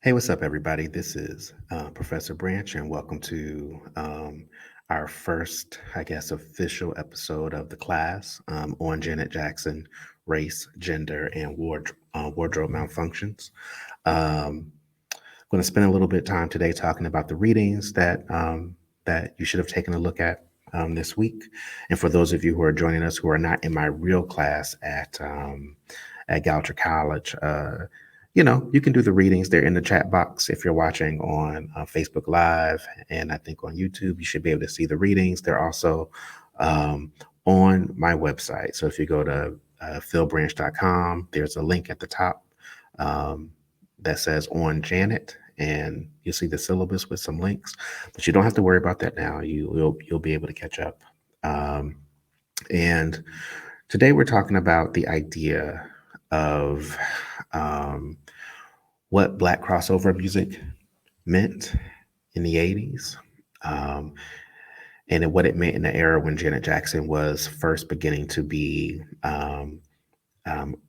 Hey, what's up, everybody? This is Professor Branch, and welcome to our first, I guess, official episode of the class on Janet Jackson, race, gender, and wardrobe malfunctions. I'm going to spend a little bit of time today talking about the readings that you should have taken a look at this week. And for those of you who are joining us who are not in my real class at Goucher College, you can do the readings. They're in the chat box. If you're watching on Facebook Live and I think on YouTube, you should be able to see the readings. They're also on my website. So if you go to philbranch.com, there's a link at the top that says on Janet, and you'll see the syllabus with some links. But you don't have to worry about that now. You'll be able to catch up. And today we're talking about the idea of what Black crossover music meant in the 80s, and what it meant in the era when Janet Jackson was first beginning to be a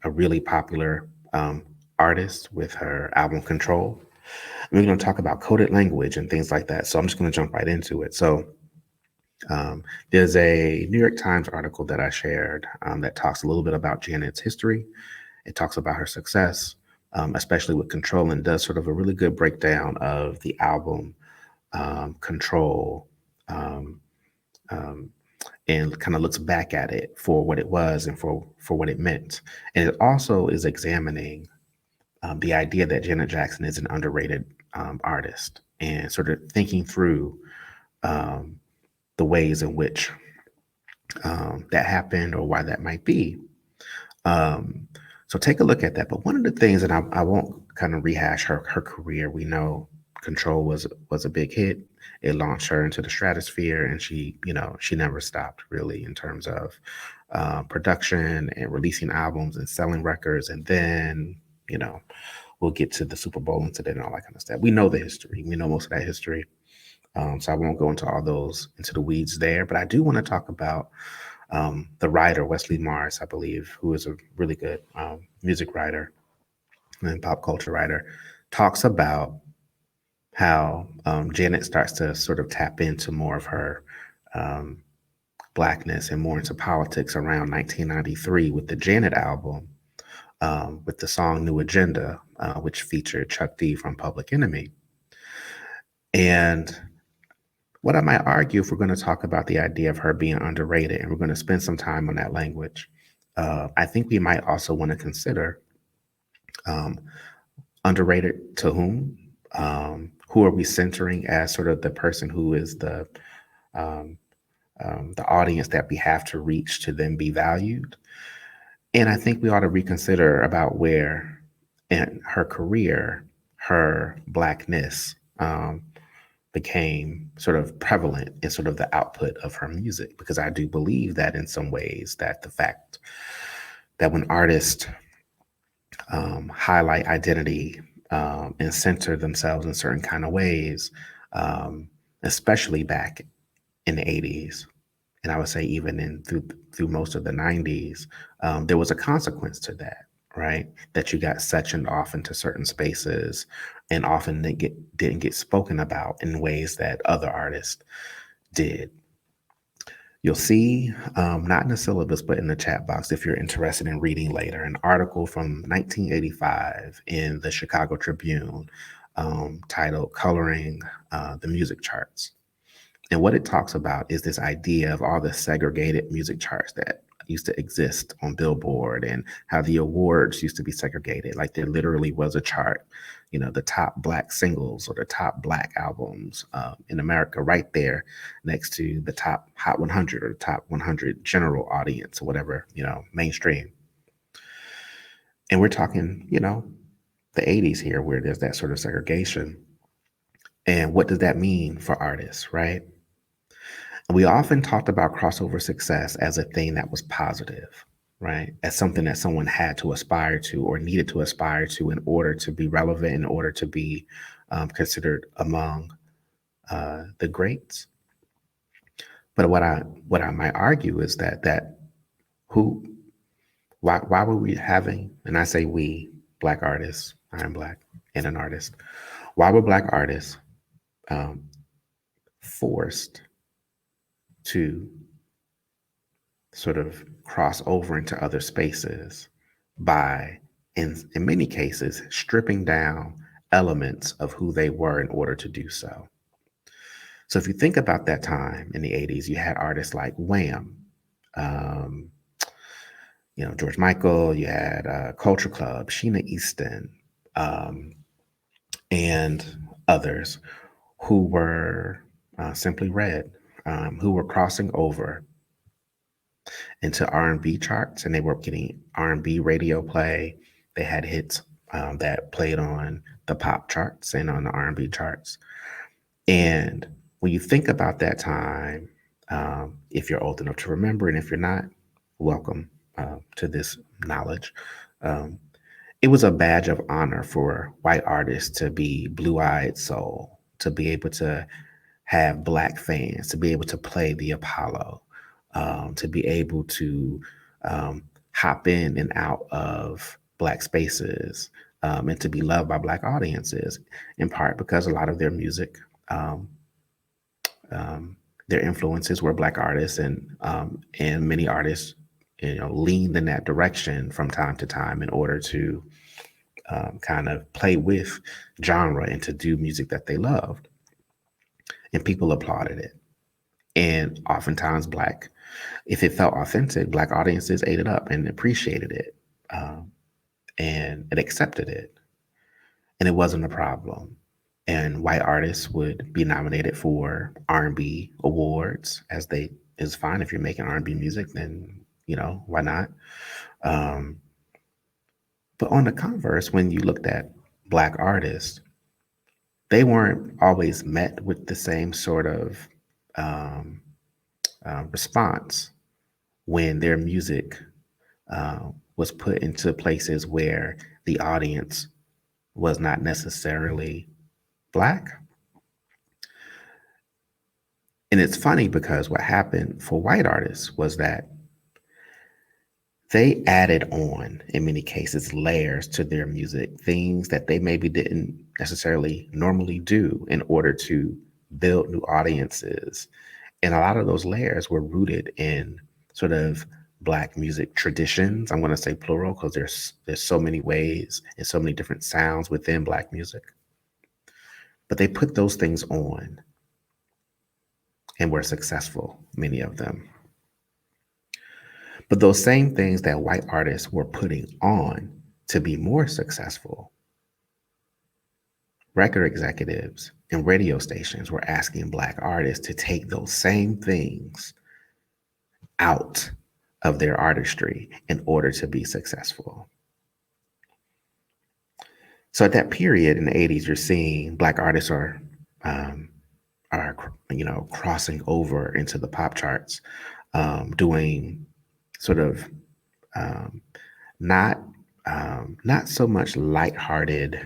really popular artist with her album Control. And we're going to talk about coded language and things like that. So I'm just going to jump right into it. So there's a New York Times article that I shared that talks a little bit about Janet's history. It talks about her success, especially with Control, and does sort of a really good breakdown of the album Control, and kind of looks back at it for what it was and for what it meant. And it also is examining the idea that Janet Jackson is an underrated artist, and sort of thinking through the ways in which that happened or why that might be. So take a look at that. But one of the things, and I won't kind of rehash her career. We know Control was a big hit. It launched her into the stratosphere, and she never stopped really in terms of production and releasing albums and selling records. And then, we'll get to the Super Bowl incident and all that kind of stuff. We know the history. We know most of that history. So I won't go into the weeds there. But I do want to talk about the writer, Wesley Morris, I believe, who is a really good music writer and pop culture writer, talks about how Janet starts to sort of tap into more of her Blackness and more into politics around 1993 with the Janet album, with the song New Agenda, which featured Chuck D from Public Enemy. And what I might argue, if we're going to talk about the idea of her being underrated, and we're going to spend some time on that language, I think we might also want to consider underrated to whom? Who are we centering as sort of the person who is the audience that we have to reach to then be valued? And I think we ought to reconsider about where in her career, her Blackness became sort of prevalent in sort of the output of her music, because I do believe that in some ways that the fact that when artists highlight identity and center themselves in certain kind of ways, especially back in the 80s, and I would say even through most of the 90s, there was a consequence to that, right? That you got sectioned off into certain spaces, and often didn't get spoken about in ways that other artists did. You'll see, not in the syllabus, but in the chat box, if you're interested in reading later, an article from 1985 in the Chicago Tribune titled Coloring the Music Charts. And what it talks about is this idea of all the segregated music charts that used to exist on Billboard, and how the awards used to be segregated. Like there literally was a chart, the top Black singles or the top Black albums in America right there next to the top Hot 100 or the top 100 general audience or whatever, mainstream. And we're talking, the 80s here, where there's that sort of segregation. And what does that mean for artists, right? We often talked about crossover success as a thing that was positive, right? As something that someone had to aspire to or needed to aspire to in order to be relevant, in order to be considered among the greats. But what I might argue is why were we having, and I say we, Black artists, I am Black, in an artist. Why were Black artists um, forced to sort of cross over into other spaces by, in many cases, stripping down elements of who they were in order to do so? So if you think about that time in the 80s, you had artists like Wham, um, George Michael, you had Culture Club, Sheena Easton, um, and others who were Simply Red, who were crossing over into R&B charts, and they were getting R&B radio play. They had hits that played on the pop charts and on the R&B charts. And when you think about that time, if you're old enough to remember, and if you're not, welcome to this knowledge. Um, it was a badge of honor for white artists to be blue-eyed soul, to be able to have Black fans, to be able to play the Apollo, to be able to hop in and out of Black spaces, and to be loved by Black audiences, in part because a lot of their music, um, their influences were Black artists, and many artists, leaned in that direction from time to time in order to kind of play with genre and to do music that they loved, and people applauded it. And oftentimes, if it felt authentic, Black audiences ate it up and appreciated it, um, and accepted it, and it wasn't a problem. And white artists would be nominated for R&B awards, as they is fine if you're making R&B music, then why not? Um, but on the converse, when you looked at Black artists, they weren't always met with the same sort of um, response when their music was put into places where the audience was not necessarily Black. And it's funny because what happened for white artists was that they added on, in many cases, layers to their music, things that they maybe didn't necessarily normally do in order to build new audiences. And a lot of those layers were rooted in sort of Black music traditions. I'm going to say plural because there's so many ways and so many different sounds within Black music. But they put those things on and were successful, many of them. But those same things that white artists were putting on to be more successful, record executives and radio stations were asking Black artists to take those same things out of their artistry in order to be successful. So at that period in the 80s, you're seeing Black artists are crossing over into the pop charts, doing sort of um, not not so much lighthearted,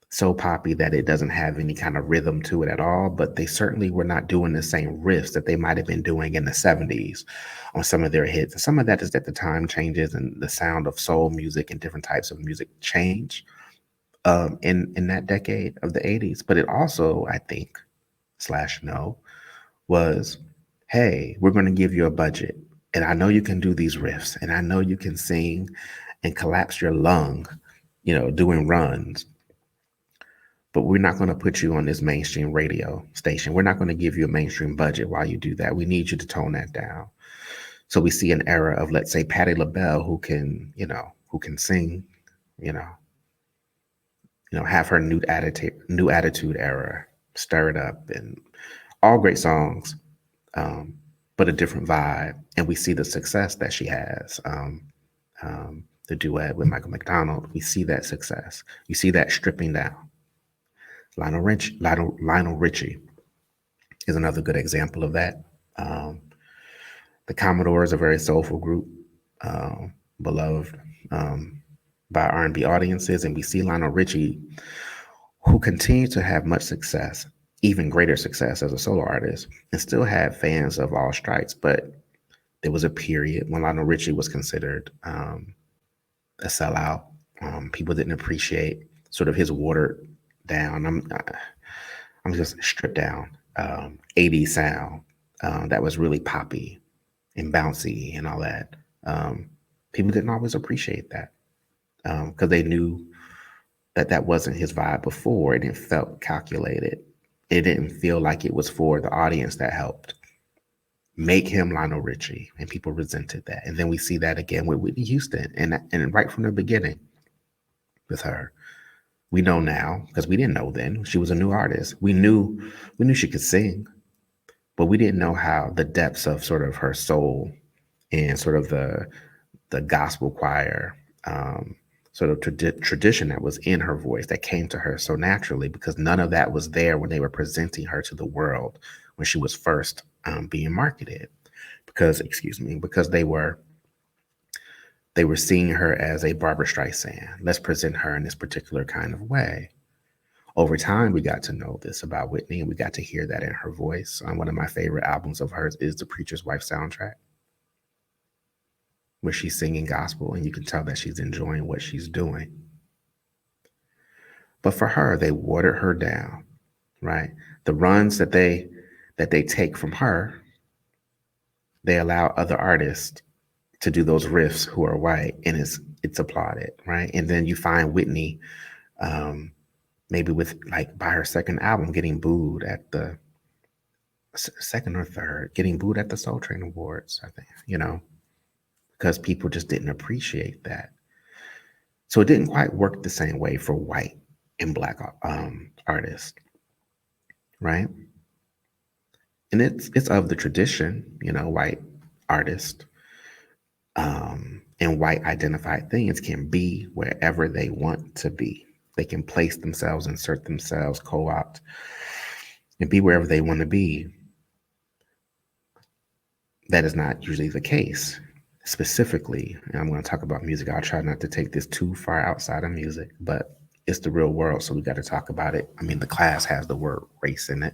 so poppy that it doesn't have any kind of rhythm to it at all, but they certainly were not doing the same riffs that they might have been doing in the 70s on some of their hits. And some of that is that the time changes and the sound of soul music and different types of music change in that decade of the 80s. But it also, I think, / no, was, hey, we're going to give you a budget. And I know you can do these riffs, and I know you can sing and collapse your lung, doing runs. But we're not going to put you on this mainstream radio station. We're not going to give you a mainstream budget while you do that. We need you to tone that down. So we see an era of, let's say, Patti LaBelle, who can sing, have her new attitude era, Stir It Up, and all great songs, but a different vibe. And we see the success that she has. The duet with Michael McDonald, we see that success. You see that stripping down. Lionel Richie is another good example of that. The Commodores, a very soulful group, beloved by R&B audiences, and we see Lionel Richie, who continued to have much success, even greater success as a solo artist, and still had fans of all stripes. But there was a period when Lionel Richie was considered a sellout. People didn't appreciate sort of his watered down. I'm just stripped down 80s sound that was really poppy and bouncy and all that. Um, People didn't always appreciate that because they knew that that wasn't his vibe before, and it felt calculated. It didn't feel like it was for the audience that helped make him Lionel Richie, and people resented that. And then we see that again with Whitney Houston, and right from the beginning with her. We know now because we didn't know then. She was a new artist. We knew she could sing, but we didn't know how the depths of sort of her soul and sort of the gospel choir sort of tradition that was in her voice that came to her so naturally, because none of that was there when they were presenting her to the world when she was first being marketed. Because, excuse me, because they were seeing her as a Barbara Streisand. Let's present her in this particular kind of way. Over time, we got to know this about Whitney, and we got to hear that in her voice. One of my favorite albums of hers is the Preacher's Wife soundtrack, where she's singing gospel, and you can tell that she's enjoying what she's doing. But for her, they watered her down, right? The runs that they take from her, they allow other artists to do those riffs who are white, and it's applauded, right? And then you find Whitney, maybe with like by her second album, getting booed at the second or third, getting booed at the Soul Train Awards, I think, because people just didn't appreciate that. So it didn't quite work the same way for white and black artists, right? And it's of the tradition, white artists and white identified things can be wherever they want to be. They can place themselves, insert themselves, co-opt, and be wherever they want to be. That is not usually the case. Specifically, and I'm going to talk about music. I'll try not to take this too far outside of music, but it's the real world, so we got to talk about it. I mean, the class has the word race in it.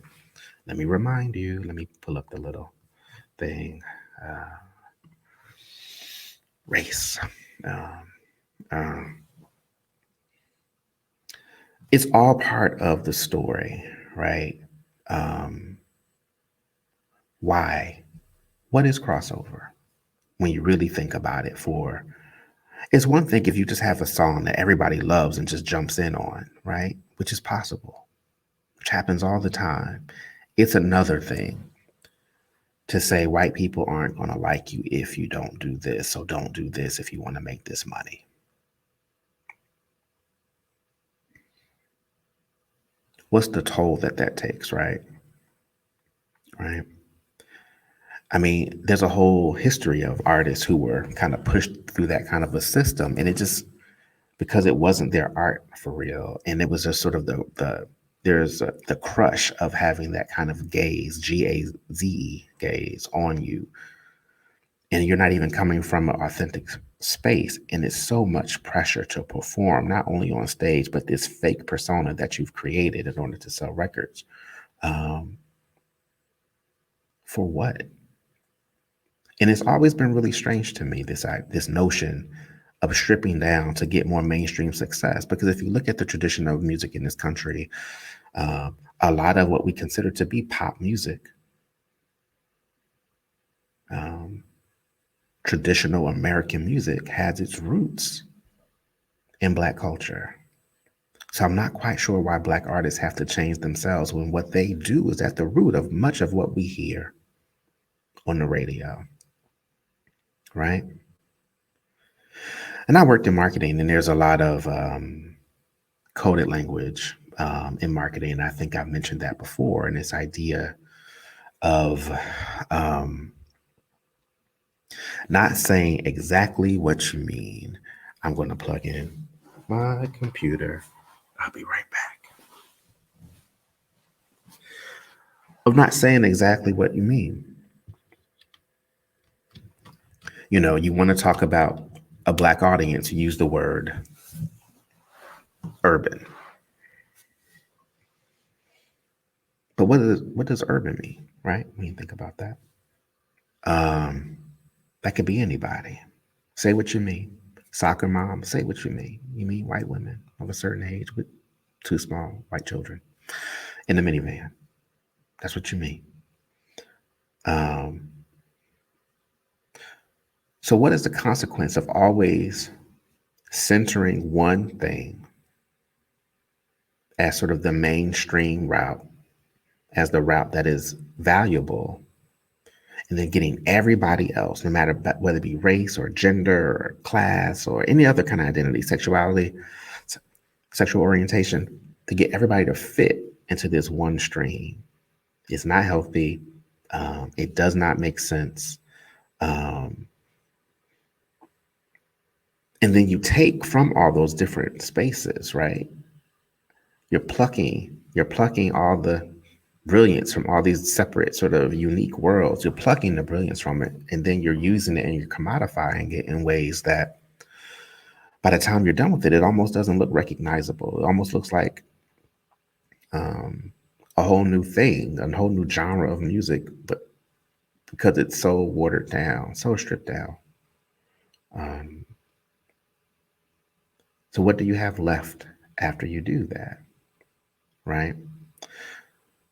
Let me remind you. Let me pull up the little thing. Race. It's all part of the story, right? Why? What is crossover? When you really think about it, it's one thing if you just have a song that everybody loves and just jumps in on, right? Which is possible, which happens all the time. It's another thing to say white people aren't going to like you if you don't do this, so don't do this if you want to make this money. What's the toll that takes, right? Right. I mean, there's a whole history of artists who were kind of pushed through that kind of a system, and it just because it wasn't their art for real, and it was just sort of the crush of having that kind of gaze, GAZE gaze on you, and you're not even coming from an authentic space, and it's so much pressure to perform not only on stage but this fake persona that you've created in order to sell records. For what? And it's always been really strange to me, this notion of stripping down to get more mainstream success. Because if you look at the tradition of music in this country, a lot of what we consider to be pop music, traditional American music, has its roots in Black culture. So I'm not quite sure why Black artists have to change themselves when what they do is at the root of much of what we hear on the radio, right? And I worked in marketing, and there's a lot of coded language in marketing. I think I've mentioned that before. And this idea of not saying exactly what you mean. I'm going to plug in my computer. I'll be right back. Of not saying exactly what you mean. You want to talk about a Black audience, you use the word urban. But what does urban mean, right? When you think about that, that could be anybody. Say what you mean. Soccer mom, say what you mean. You mean white women of a certain age with two small white children in the minivan. That's what you mean. Um, so, what is the consequence of always centering one thing as sort of the mainstream route, as the route that is valuable, and then getting everybody else, no matter whether it be race or gender or class or any other kind of identity, sexuality, sexual orientation, to get everybody to fit into this one stream? It's not healthy. It does not make sense. Um, and then you take from all those different spaces, right? You're plucking all the brilliance from all these separate sort of unique worlds. You're plucking the brilliance from it, and then you're using it and you're commodifying it in ways that by the time you're done with it, it almost doesn't look recognizable. It almost looks like um, a whole new thing, a whole new genre of music, but because it's so watered down, so stripped down. Um, so what do you have left after you do that, right?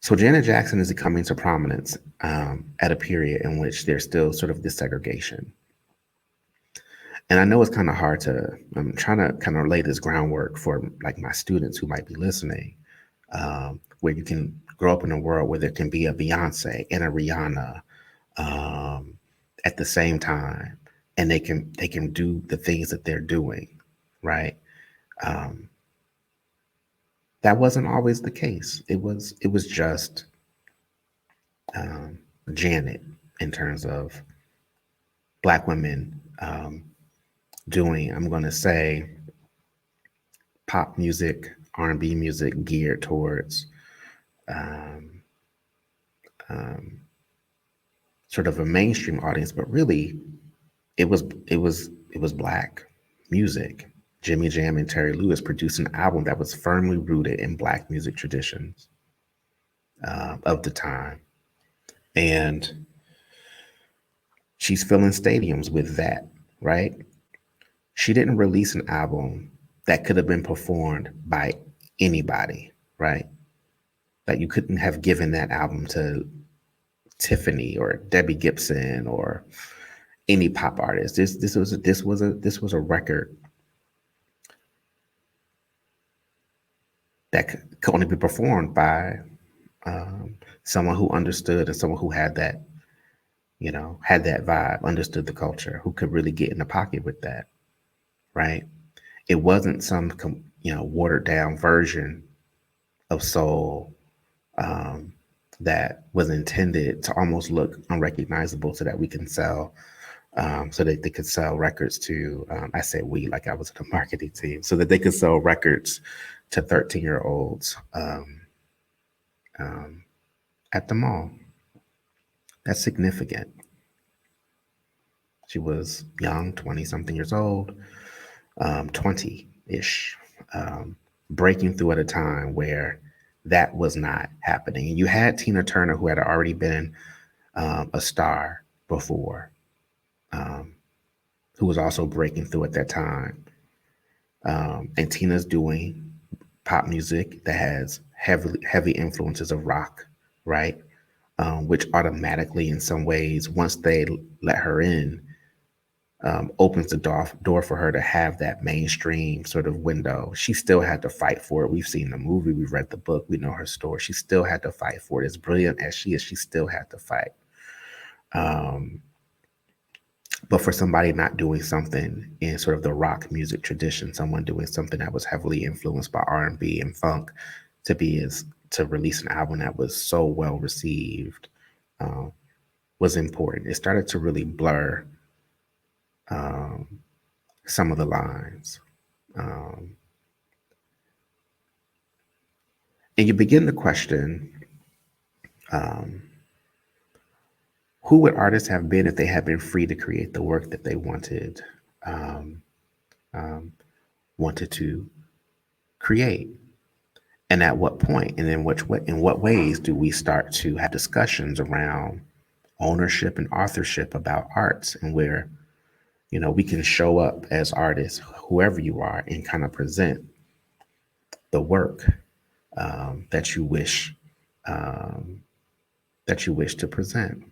So Janet Jackson is coming to prominence at a period in which there's still sort of this segregation. And I know it's kind of hard to, I'm trying to kind of lay this groundwork for like my students who might be listening, where you can grow up in a world where there can be a Beyonce and a Rihanna um, at the same time, and they can do the things that they're doing, right? Um, that wasn't always the case. It was just um, Janet in terms of Black women doing, I'm going to say, pop music, R&B music geared towards um, um, sort of a mainstream audience, but really it was Black music. Jimmy Jam and Terry Lewis produced an album that was firmly rooted in Black music traditions of the time, and she's filling stadiums with that, right? She didn't release an album that could have been performed by anybody, right? Like you couldn't have given that album to Tiffany or Debbie Gibson or any pop artist. This was a record that could only be performed by someone who understood and someone who had that, had that vibe, understood the culture, who could really get in the pocket with that, right? It wasn't some watered down version of soul that was intended to almost look unrecognizable so that we can sell, so that they could sell records to, I say we, like I was in the marketing team, so that they could sell records to 13-year-olds um, at the mall. That's significant. She was young, 20 something years old, 20 ish, breaking through at a time where that was not happening. And you had Tina Turner, who had already been a star before, um, who was also breaking through at that time. And Tina's doing pop music that has heavy influences of rock, right? Which automatically, in some ways, once they let her in, opens the door for her to have that mainstream sort of window. She still had to fight for it. We've seen the movie, we've read the book, we know her story. She still had to fight for it. As brilliant as she is, she still had to fight. But for somebody not doing something in sort of the rock music tradition, someone doing something that was heavily influenced by R&B and funk, to release an album that was so well received, was important. It started to really blur some of the lines. And you begin to question, who would artists have been if they had been free to create the work that they um, wanted to create? And at what point, and in what ways do we start to have discussions around ownership and authorship about arts, and where We can show up as artists, whoever you are, and kind of present the work that you wish to present.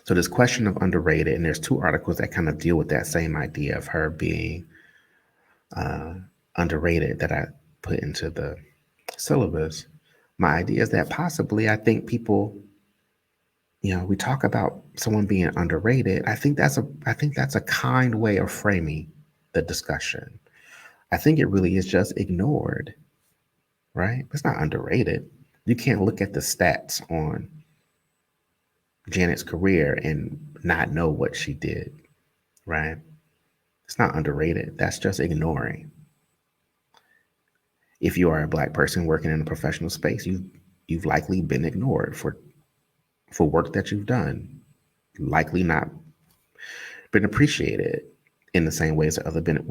So this question of underrated, and there's two articles that kind of deal with that same idea of her being underrated that I put into the syllabus. My idea is that possibly I think people, we talk about someone being underrated. I think that's a kind way of framing the discussion. I think it really is just ignored, right? It's not underrated. You can't look at the stats on Janet's career and not know what she did, right? It's not underrated. That's just ignoring. If you are a Black person working in a professional space, you've likely been ignored for work that you've done, likely not been appreciated in the same ways that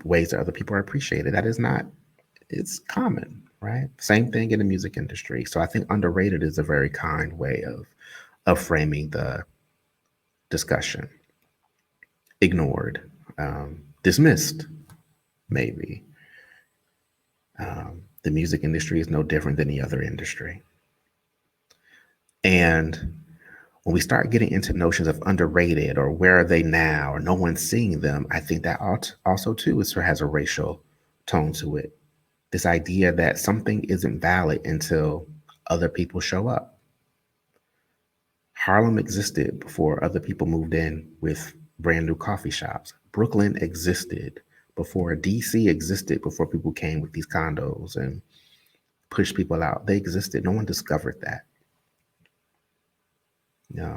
ways that other people are appreciated. That is not, it's common, right? Same thing in the music industry. So I think underrated is a very kind way of framing the discussion. Ignored, dismissed, maybe. The music industry is no different than the other industry. And when we start getting into notions of underrated or where are they now or no one's seeing them, I think that also too has a racial tone to it. This idea that something isn't valid until other people show up. Harlem existed before other people moved in with brand new coffee shops. Brooklyn existed before DC existed, before people came with these condos and pushed people out. They existed. No one discovered that.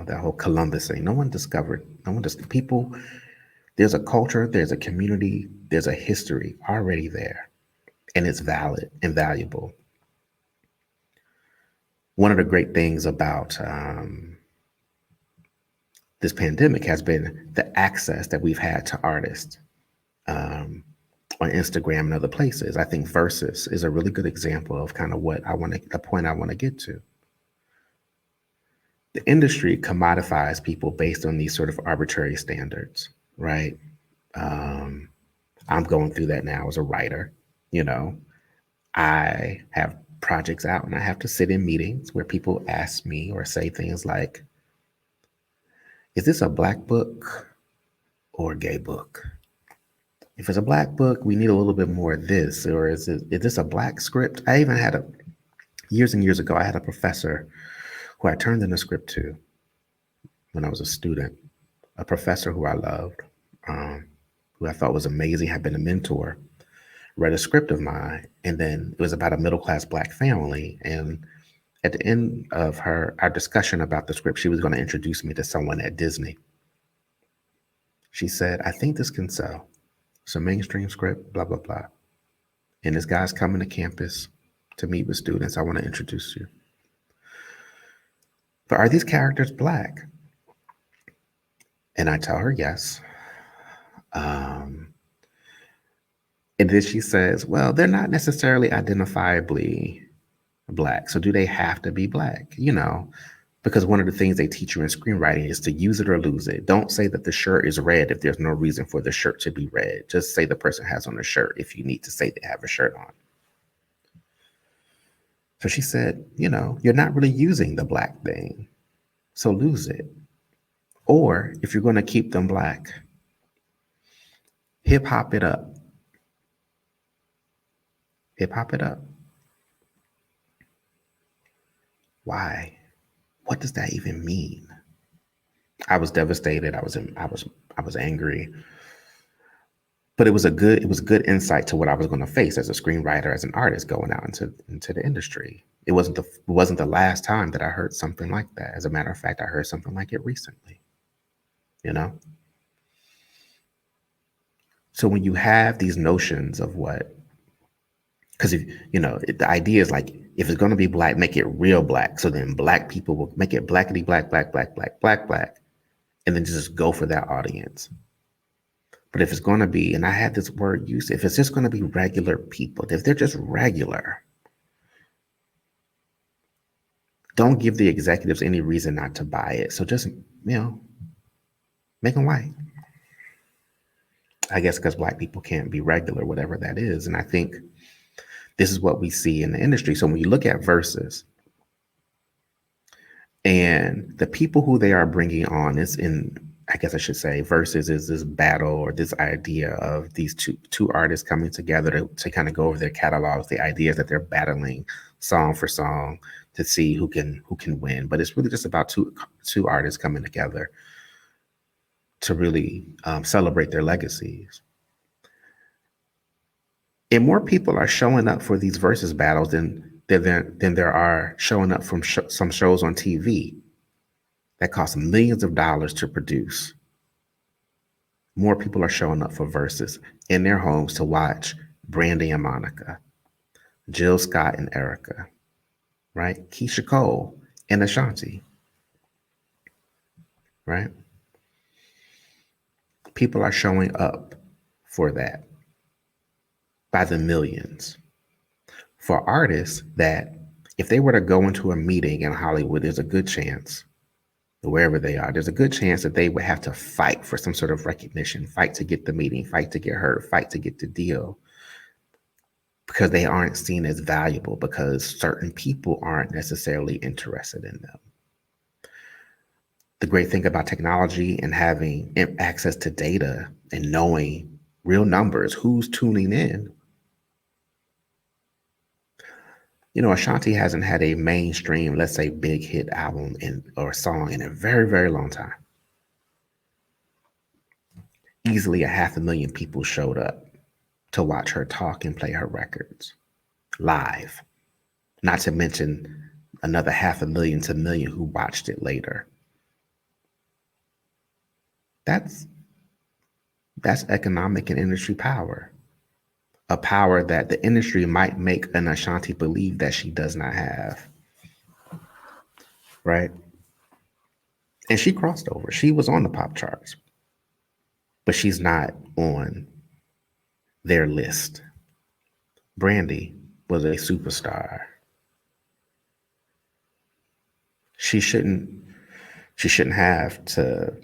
That whole Columbus thing. No one discovered. People. There's a culture. There's a community. There's a history already there, and it's valid and valuable. One of the great things about this pandemic has been the access that we've had to artists on Instagram and other places. I think Versus is a really good example of kind of the point I want to get to. The industry commodifies people based on these sort of arbitrary standards, right? I'm going through that now as a writer. I have projects out and I have to sit in meetings where people ask me or say things like, is this a Black book or a gay book? If it's a Black book, we need a little bit more of this. Or is this a Black script? I even had years and years ago, I had a professor who I turned in a script to when I was a student, a professor who I loved, who I thought was amazing, had been a mentor, read a script of mine, and then it was about a middle-class Black family. And at the end of our discussion about the script, she was going to introduce me to someone at Disney. She said, I think this can sell. It's a mainstream script, blah, blah, blah. And this guy's coming to campus to meet with students. I want to introduce you. But are these characters Black? And I tell her yes. And then she says, well, they're not necessarily identifiably Black. So do they have to be Black? Because one of the things they teach you in screenwriting is to use it or lose it. Don't say that the shirt is red if there's no reason for the shirt to be red. Just say the person has on a shirt if you need to say they have a shirt on. So she said, you're not really using the Black thing, so lose it. Or if you're going to keep them Black, hip hop it up. Hip hop it up. Why? What does that even mean? I was devastated. I was angry. But it was good insight to what I was going to face as a screenwriter, as an artist going out into the industry. It wasn't the last time that I heard something like that. As a matter of fact, I heard something like it recently. So when you have these notions of because the idea is like, if it's going to be Black, make it real Black. So then Black people will make it blackity black, black, black, black, black, black, and then just go for that audience. But if it's going to be, and I had this word used, if it's just going to be regular people, if they're just regular, don't give the executives any reason not to buy it. So just, Make them white. I guess because Black people can't be regular, whatever that is. And I think this is what we see in the industry. So when you look at Versus and the people who they are bringing on is in, I guess I should say, Versus is this battle or this idea of these two artists coming together to kind of go over their catalogs, the ideas that they're battling song for song to see who can win. But it's really just about two artists coming together to really celebrate their legacies. And more people are showing up for these versus battles than there are showing up from some shows on TV that cost millions of dollars to produce. More people are showing up for verses in their homes to watch Brandy and Monica, Jill Scott and Erica, right? Keisha Cole and Ashanti, right? People are showing up for that by the millions. For artists that if they were to go into a meeting in Hollywood, there's a good chance, wherever they are, there's a good chance that they would have to fight for some sort of recognition, fight to get the meeting, fight to get heard, fight to get the deal, because they aren't seen as valuable, because certain people aren't necessarily interested in them. The great thing about technology and having access to data and knowing real numbers, who's tuning in. You know, Ashanti hasn't had a mainstream, let's say, big hit album or song in a very, very long time. Easily 500,000 people showed up to watch her talk and play her records live. Not to mention another 500,000 to 1 million who watched it later. That's economic and industry power. A power that the industry might make an Ashanti believe that she does not have. Right? And she crossed over. She was on the pop charts, but she's not on their list. Brandy was a superstar. She shouldn't have to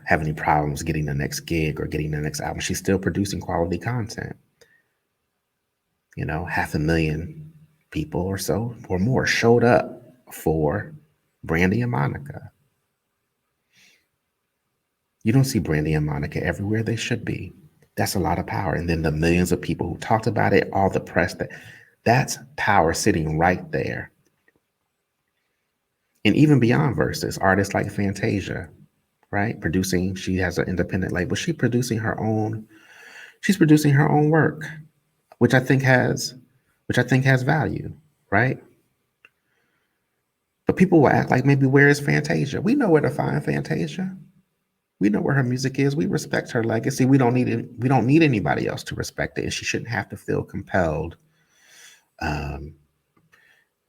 have any problems getting the next gig or getting the next album. She's still producing quality content. You know, 500,000 people or so or more showed up for Brandy and Monica. You don't see Brandy and Monica everywhere they should be. That's a lot of power. And then the millions of people who talked about it, all the press, that's power sitting right there. And even beyond verses, artists like Fantasia, right? Producing, she has an independent label. She's producing her own work, which I think has value, right? But people will act like, maybe where is Fantasia? We know where to find Fantasia. We know where her music is. We respect her legacy. We don't need anybody else to respect it. And she shouldn't have to feel compelled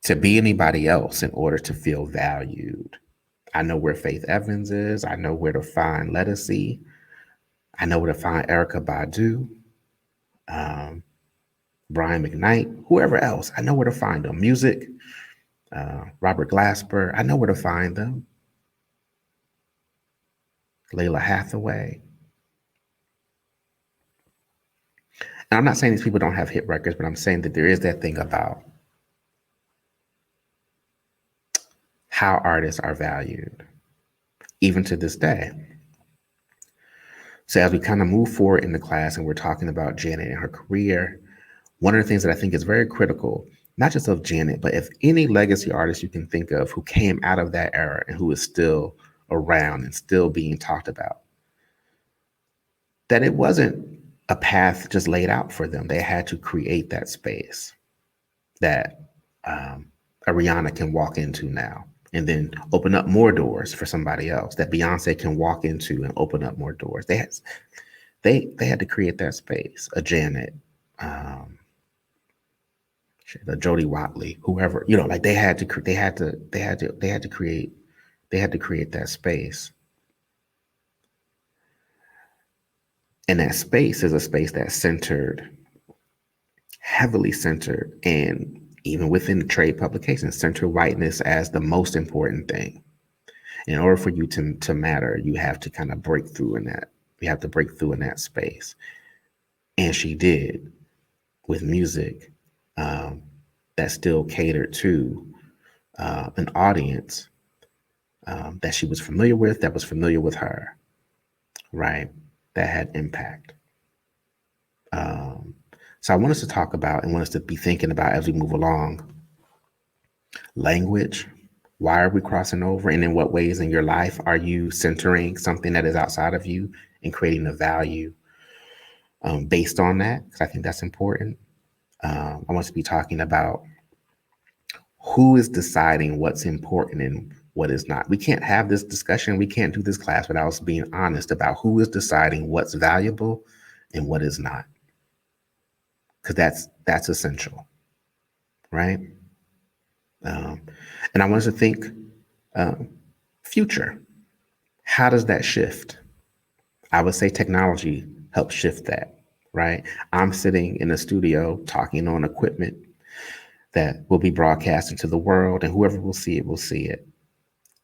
to be anybody else in order to feel valued. I know where Faith Evans is. I know where to find Lettucey. I know where to find Erykah Badu, Brian McKnight, whoever else. I know where to find them. Music, Robert Glasper. I know where to find them. Layla Hathaway. And I'm not saying these people don't have hit records, but I'm saying that there is that thing about how artists are valued, even to this day. So as we kind of move forward in the class and we're talking about Janet and her career, one of the things that I think is very critical, not just of Janet, but if any legacy artist you can think of who came out of that era and who is still around and still being talked about, that it wasn't a path just laid out for them. They had to create that space that a Rihanna can walk into now and then open up more doors for somebody else, that Beyonce can walk into and open up more doors. They had to create that space. A Janet, a Jody Watley, whoever, you know, like they had to create that space. And that space is a space that's heavily centered, and even within the trade publications, center whiteness as the most important thing. In order for you to matter, you have to kind of break through in that. You have to break through in that space. And she did with music that still catered to an audience that she was familiar with, that was familiar with her, right? That had impact. So I want us to talk about and want us to be thinking about as we move along language. Why are we crossing over? And in what ways in your life are you centering something that is outside of you and creating a value based on that? Because I think that's important. I want to be talking about who is deciding what's important and what is not. We can't have this discussion. We can't do this class without us being honest about who is deciding what's valuable and what is not. Because that's essential, right? And I want us to think future. How does that shift? I would say technology helps shift that, right? I'm sitting in a studio talking on equipment that will be broadcast into the world, and whoever will see it will see it.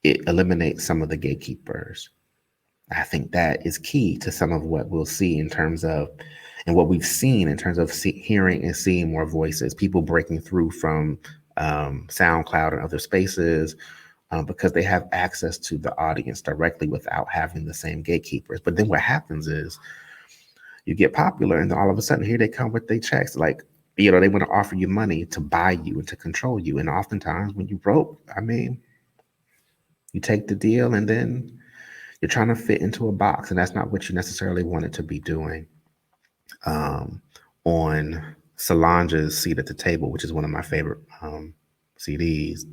It eliminates some of the gatekeepers. I think that is key to some of what we'll see in terms of, and what we've seen in terms of hearing and seeing more voices, people breaking through from SoundCloud and other spaces because they have access to the audience directly without having the same gatekeepers. But then what happens is you get popular, and then all of a sudden here they come with their checks. Like, they want to offer you money to buy you and to control you. And oftentimes when you broke, you take the deal and then you're trying to fit into a box, and that's not what you necessarily wanted to be doing. On Solange's Seat at the Table, which is one of my favorite CDs,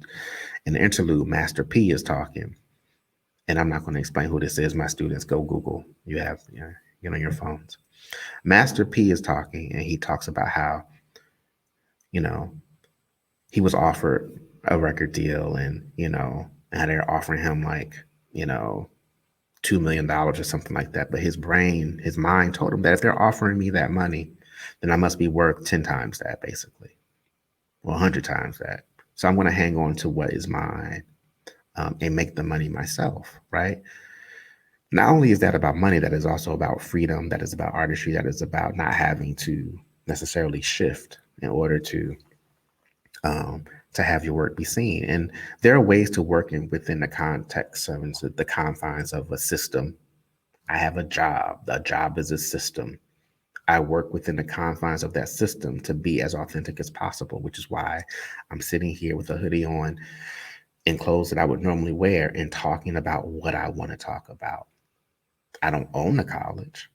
in the interlude, Master P is talking. And I'm not going to explain who this is. My students, go Google. You have, get on your phones. Master P is talking, and he talks about how, he was offered a record deal, and, and they're offering him like, $2 million or something like that. But his mind told him that if they're offering me that money, then I must be worth 10 times that, basically, or 100 times that. So I'm going to hang on to what is mine and make the money myself, right? Not only is that about money, that is also about freedom, that is about artistry, that is about not having to necessarily shift in order to have your work be seen. And there are ways to work within the context of the confines of a system. I have a job. The job is a system. I work within the confines of that system to be as authentic as possible, which is why I'm sitting here with a hoodie on in clothes that I would normally wear and talking about what I want to talk about. I don't own the college,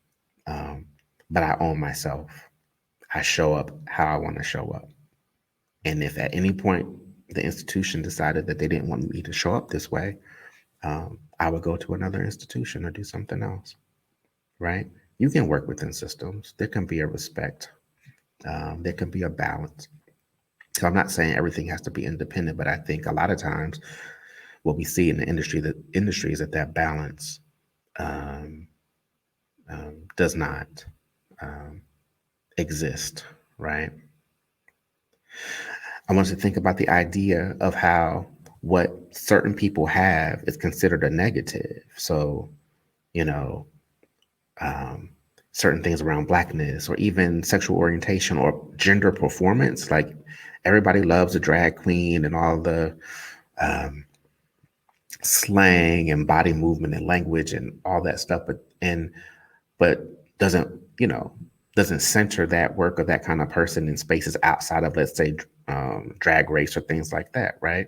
but I own myself. I show up how I want to show up. And if at any point the institution decided that they didn't want me to show up this way, I would go to another institution or do something else, right? You can work within systems. There can be a respect. There can be a balance. So I'm not saying everything has to be independent, but I think a lot of times what we see in the industry is that balance does not exist, right? I want us to think about the idea of how what certain people have is considered a negative. So, certain things around Blackness or even sexual orientation or gender performance. Like, everybody loves a drag queen and all the slang and body movement and language and all that stuff, but doesn't doesn't center that work of that kind of person in spaces outside of, let's say, drag race or things like that, right?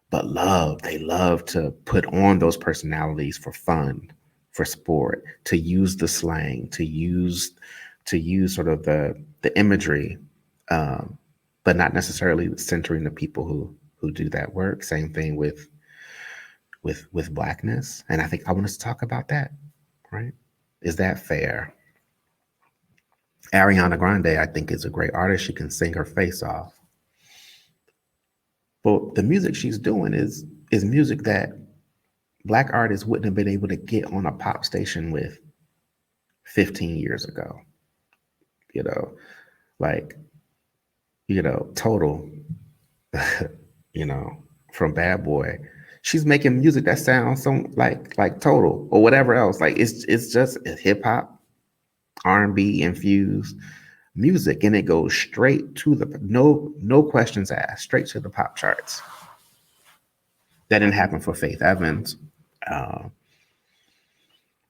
But they love to put on those personalities for fun, for sport, to use the slang, to use sort of the imagery, but not necessarily centering the people who do that work. Same thing with Blackness. And I think I want us to talk about that, right? Is that fair? Ariana Grande, I think, is a great artist. She can sing her face off. But the music she's doing is music that Black artists wouldn't have been able to get on a pop station with 15 years ago. Total, from Bad Boy, she's making music that sounds so like Total or whatever else. Like it's just hip hop, R&B infused music, and it goes straight to the no questions asked, straight to the pop charts. That didn't happen for Faith Evans. Uh,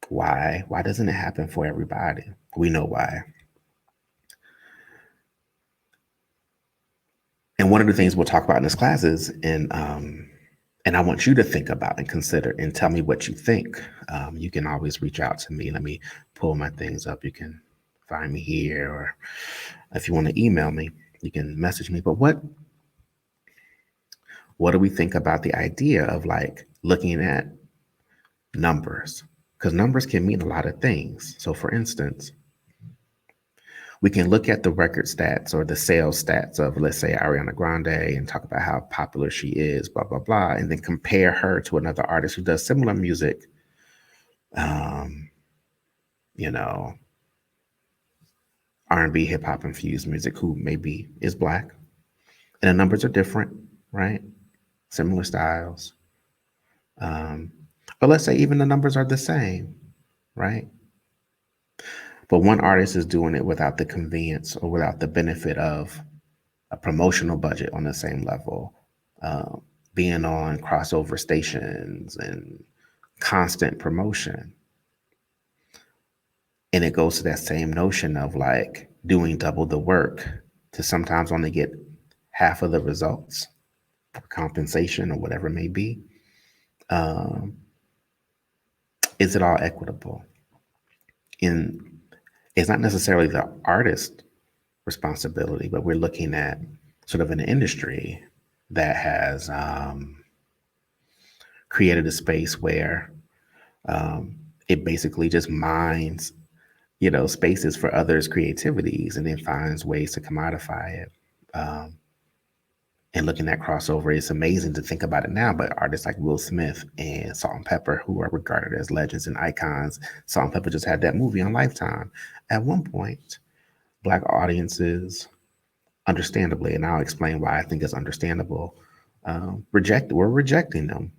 why? Why doesn't it happen for everybody? We know why. And one of the things we'll talk about in this class is, and I want you to think about and consider and tell me what you think. You can always reach out to me. Let me pull my things up. You can find me here, or if you want to email me, you can message me. But what do we think about the idea of like looking at numbers? Because numbers can mean a lot of things. So, for instance, we can look at the record stats or the sales stats of, let's say, Ariana Grande and talk about how popular she is, blah, blah, blah, and then compare her to another artist who does similar music, um, you know, R&B, hip hop infused music, who maybe is Black. And the numbers are different, right? Similar styles. Um, but let's say even the numbers are the same, right? But one artist is doing it without the convenience or without the benefit of a promotional budget on the same level, uh, being on crossover stations and constant promotion. And it goes to that same notion of like doing double the work to sometimes only get half of the results for compensation or whatever it may be. Um, is it all equitable? And it's not necessarily the artist responsibility, but we're looking at sort of an industry that has created a space where it basically just mines, spaces for others' creativities and then finds ways to commodify it. Um, and looking at crossover, it's amazing to think about it now, but artists like Will Smith and Salt and Pepper, who are regarded as legends and icons, Salt and Pepper just had that movie on Lifetime. At one point, Black audiences, understandably, and I'll explain why I think it's understandable, were rejecting them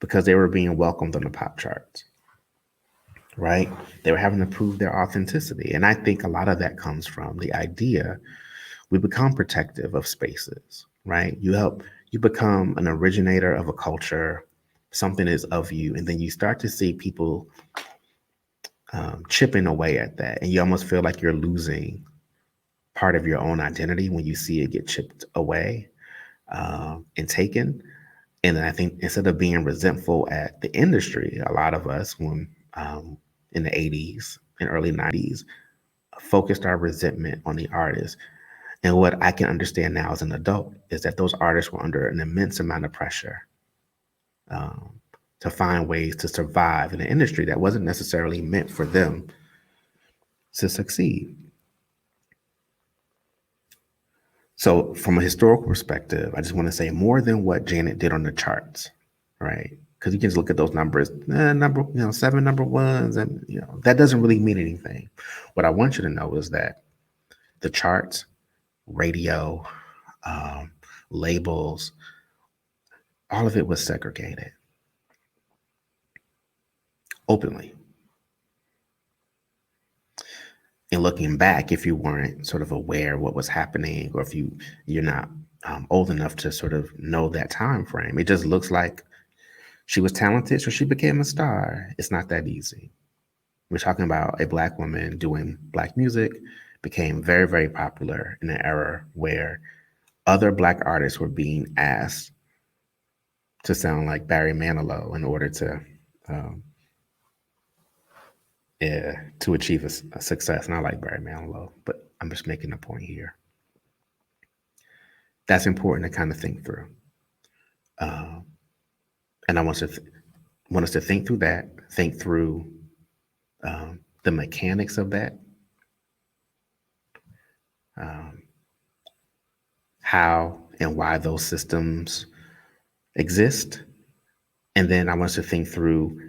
because they were being welcomed on the pop charts, right? They were having to prove their authenticity. And I think a lot of that comes from the idea we become protective of spaces, right? You become an originator of a culture, something is of you, and then you start to see people chipping away at that. And you almost feel like you're losing part of your own identity when you see it get chipped away and taken. And I think instead of being resentful at the industry, a lot of us, when in the 80s and early 90s, focused our resentment on the artists. And what I can understand now as an adult is that those artists were under an immense amount of pressure um, to find ways to survive in an industry that wasn't necessarily meant for them to succeed. So, from a historical perspective, I just want to say more than what Janet did on the charts, right? Because you can just look at those numbers, seven number ones, and that doesn't really mean anything. What I want you to know is that the charts, radio, um, labels, all of it was segregated openly. And looking back, if you weren't sort of aware of what was happening, or if you're not old enough to sort of know that time frame, it just looks like she was talented, so she became a star. It's not that easy. We're talking about a Black woman doing Black music, became very, very popular in an era where other Black artists were being asked to sound like Barry Manilow in order um, to achieve a success. And I like Barry Manilow, but I'm just making a point here. That's important to kind of think through. And I want us to think through that, think through the mechanics of that, um, how and why those systems exist. And then I want us to think through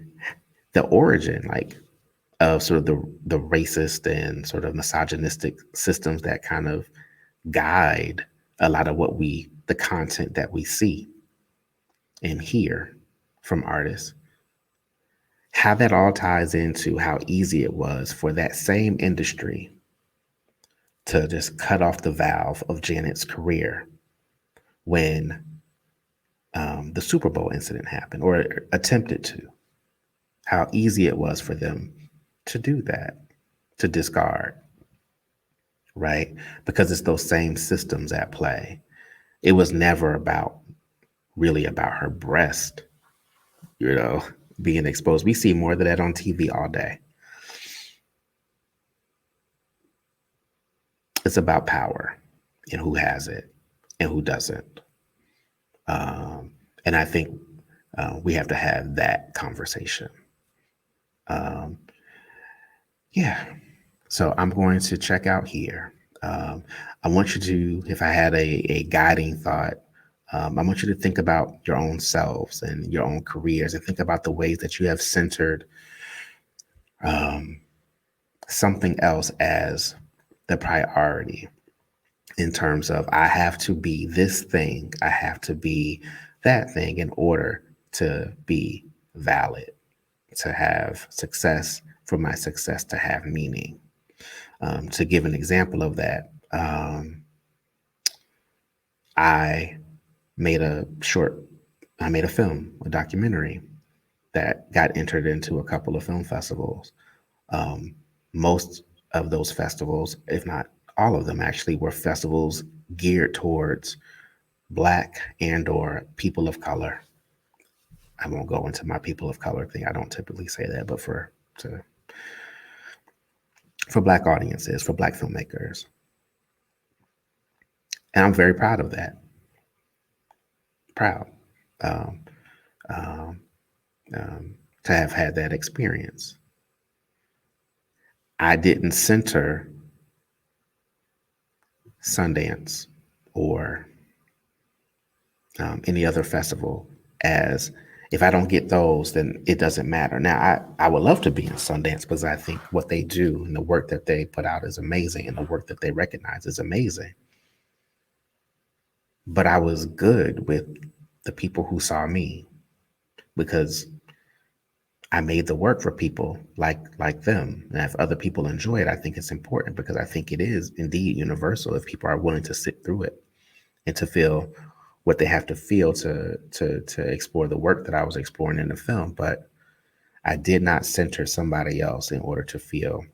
the origin, like of sort of the racist and sort of misogynistic systems that kind of guide a lot of the content that we see. and hear from artists, how that all ties into how easy it was for that same industry to just cut off the valve of Janet's career when the Super Bowl incident happened or attempted to. How easy it was for them to do that, to discard, right? Because it's those same systems at play. It was never really about her breast, you know, being exposed. We see more of that on TV all day. It's about power and who has it and who doesn't. Um, and I think we have to have that conversation. Um, yeah. So I'm going to check out here. Um, I want you to, if I had a guiding thought, I want you to think about your own selves and your own careers and think about the ways that you have centered um, something else as the priority in terms of I have to be this thing, I have to be that thing in order to be valid, to have success, for my success to have meaning. To give an example of that, I made a short, I made a film, a documentary that got entered into a couple of film festivals. Um, Most of those festivals, if not all of them, actually were festivals geared towards Black and or people of color. I won't go into my people of color thing. I don't typically say that, but for Black audiences, for Black filmmakers, and I'm very proud of that. Proud um, um, to have had that experience. I didn't center Sundance or any other festival as if I don't get those, then it doesn't matter. Now, I would love to be in Sundance because I think what they do and the work that they put out is amazing and the work that they recognize is amazing. But I was good with the people who saw me because I made the work for people like them. And if other people enjoy it, I think it's important because I think it is indeed universal if people are willing to sit through it and to feel what they have to feel to explore the work that I was exploring in the film. But I did not center somebody else in order to feel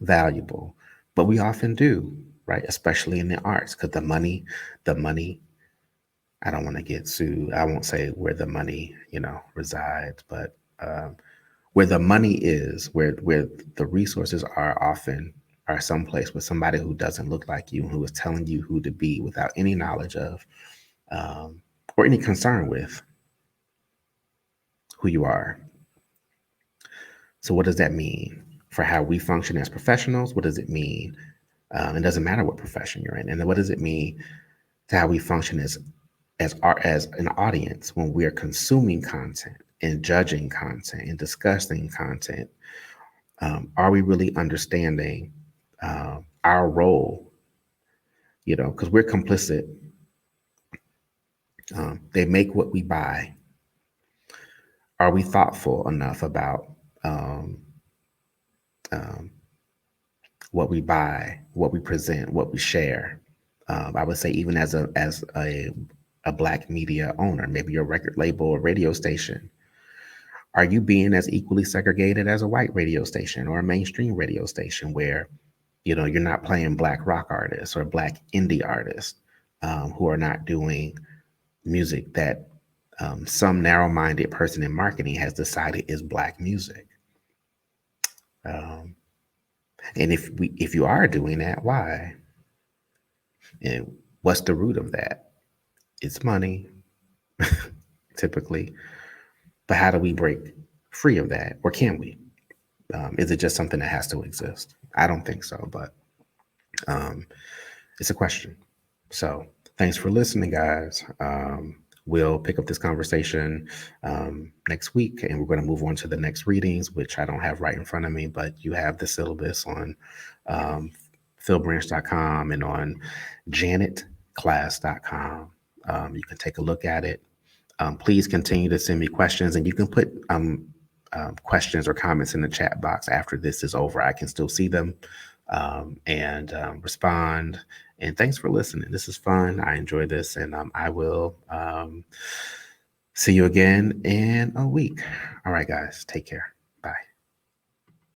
valuable. But we often do, right? Especially in the arts, because the money, I don't want to get sued. I won't say where the money, resides, but where the money is, where the resources are often are someplace with somebody who doesn't look like you, who is telling you who to be without any knowledge of or any concern with who you are. So, what does that mean for how we function as professionals? What does it mean? It doesn't matter what profession you're in, and then what does it mean to how we function as an audience when we are consuming content and judging content and discussing content? Are we really understanding our role? Because we're complicit. They make what we buy. Are we thoughtful enough about um, um, what we buy, what we present, what we share? I would say even as a Black media owner, maybe your record label or radio station, are you being as equally segregated as a white radio station or a mainstream radio station where you're not playing Black rock artists or Black indie artists who are not doing music that some narrow-minded person in marketing has decided is Black music? Um, and if you are doing that, why? And what's the root of that? It's money, typically. But how do we break free of that, or can we? Is it just something that has to exist? I don't think so, but it's a question. So thanks for listening, guys. We'll pick up this conversation next week, and we're going to move on to the next readings, which I don't have right in front of me, but you have the syllabus on um, philbranch.com and on janetclass.com. You can take a look at it. Please continue to send me questions, and you can put questions or comments in the chat box after this is over. I can still see them and respond. And thanks for listening. This is fun. I enjoy this, and I will see you again in a week. All right, guys, take care. Bye.